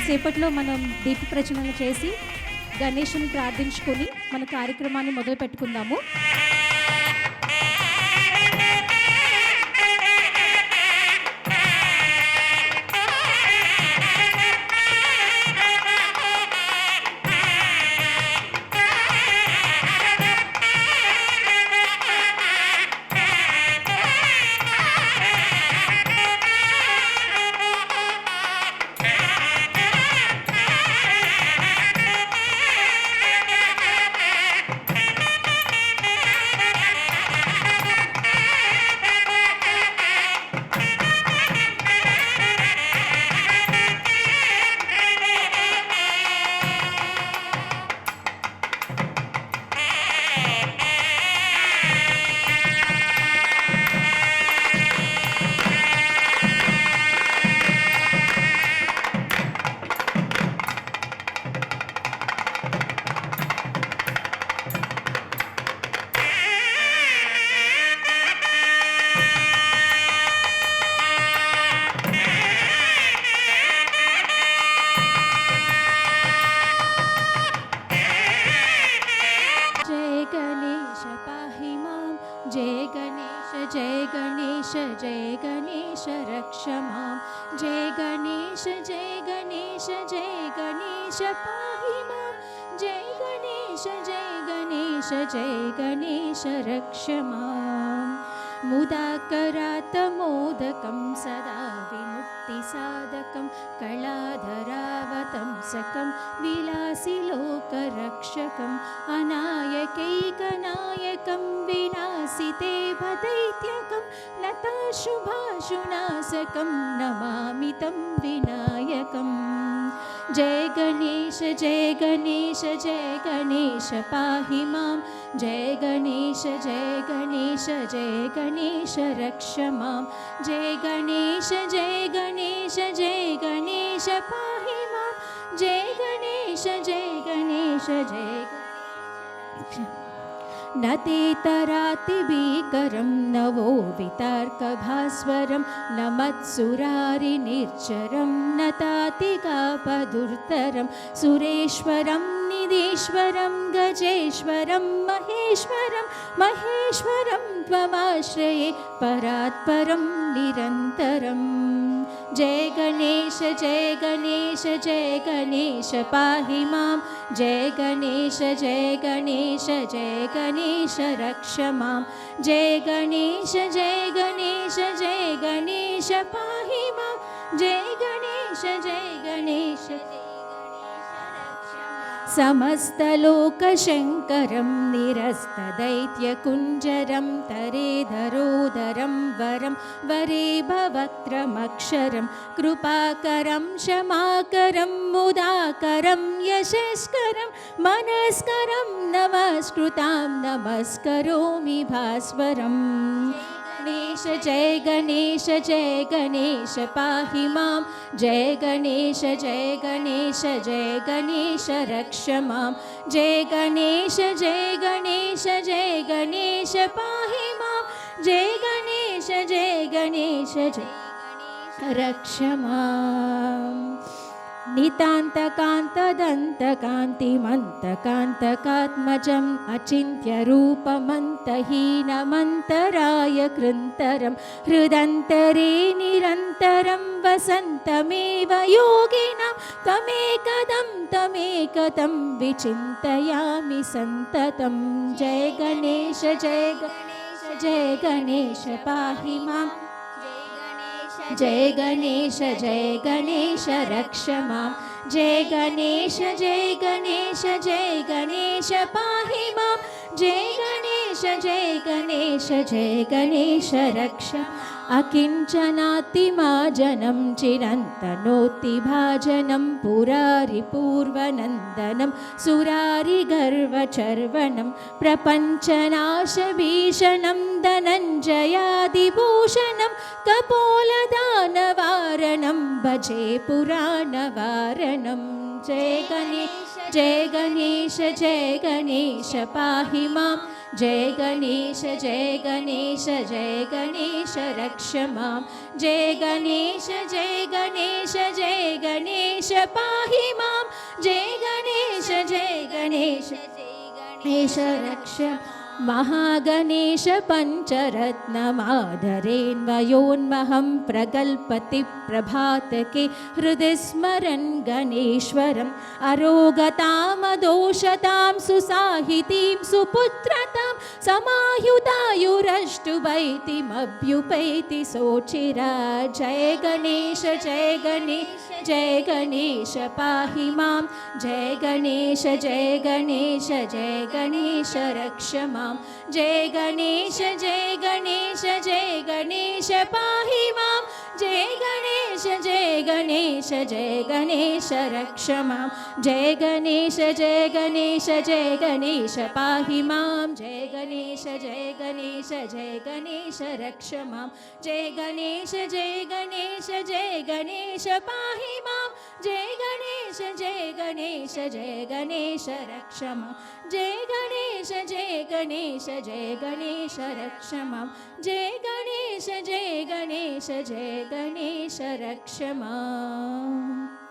కొద్దిసేపట్లో మనం దీప ప్రజ్వలన చేసి గణేశుని ప్రార్థించుకొని మన కార్యక్రమాన్ని మొదలు పెట్టుకుందాము. जय गणेश जय गणेश रक्ष मां. जय गणेश जय गणेश जय गणेश पाहि मां. जय गणेश जय गणेश जय गणेश रक्ष मां. मुदाकरात् मोदकं सदा विमुक्तिसाधकं कलाधरावतंसकं विलासिलोकरक्षकम् अनायकैकनायकं विनाशिते भदैत्यकं लताशुभाशुनाशकं नमामि तं विनायकम्. जय गणेश जय गणेश जय गणेश पाहि मां. जय गणेश जय गणेश जय गणेश रक्ष मां. जय गणेश जय गणेश जय गणेश पाहि मां. जय गणेश जय गणेश जय न ते तरातिभीकरं नवो वितर्कभास्वरं न मत्सुरारिनिर्झरं न तातिकापदुर्धरं सुरेश्वरं निधीश्वरं गजेश्वरं महेश्वरं महेश्वरं त्वमाश्रये परात्परं निरन्तरम्. जय गणेश जय गणेश जय गणेश पाहि मां. जय गणेश जय गणेश जय गणेश रक्ष मां. जय गणेश जय गणेश जय गणेश पाहि मां. जय गणेश जय गणेश समस्तलोकशङ्करं निरस्तदैत्यकुञ्जरं तरेधरोदरं वरं वरे भवक्त्रमक्षरं कृपाकरं क्षमाकरं मुदाकरं यशस्करं मनस्करं नमस्कृतां नमस्करोमि भास्वरम्. जय गणेश जय गणेश पाहि मां. जय गणेश जय गणेश जय गणेश रक्ष मां. जय गणेश जय गणेश जय गणेश पाहि मां. जय गणेश जय गणेश जय रक्ष मां. नितान्तकान्तदन्तकान्तिमन्तकान्तकात्मजम् अचिन्त्यरूपमन्तहीनमन्तराय कृन्तरं हृदन्तरे निरन्तरं वसन्तमेव योगिनां तमेकदं विचिन्तयामि सन्ततं. जय गणेश जय गणेश जय गणेश पाहि मां. जय गणेश जय गणेश रक्ष मां. जय गणेश जय गणेश जय गणेश पाहि मां. जय गणेश जय गणेश जय गणेश रक्ष. अकिञ्चनातिमाजनं चिरन्तनोत्तिभाजनं पुरारिपूर्वनन्दनं सुरारिगर्वचर्वणं प्रपञ्चनाशभीषणं धनञ्जयादिभूषणं कपोलदानवारणं भजे पुराणवारणं. जय गणेश जय गणेश जय गणेश पाहि मां. जय गणेश जय गणेश जय गणेश रक्ष मां जय गणेश जय गणेश जय गणेश पाहि मां जय गणेश जय गणेश जय गणेश रक्ष महागणेश पञ्चरत्नमाधरेन्वयोन्महं प्रगल्पति प्रभातके हृदि स्मरन् गणेश्वरम् अरोगतामदोषतां सुसाहितीं सुपुत्रतां समायुतायुरष्टुभैतिमभ्युपैति सोचिरा जय गणेश जय गणेश पाहि मां जय गणेश जय गणेश जय गणेश रक्ष मां जय गणेश जय गणेश जय गणेश पाहि मां जय गणेश जय गणेश जय गणेश रक्ष मां जय गणेश जय गणेश जय गणेश पाहि मां जय गणेश जय गणेश जय गणेश रक्ष मां जय गणेश जय गणेश जय गणेश पाहि मां जय गणेश जय गणेश जय गणेश रक्ष मां जय गणेश जय गणेश जय गणेश रक्ष मां जय गणेश जय गणेश जय गणेश रक्ष मां।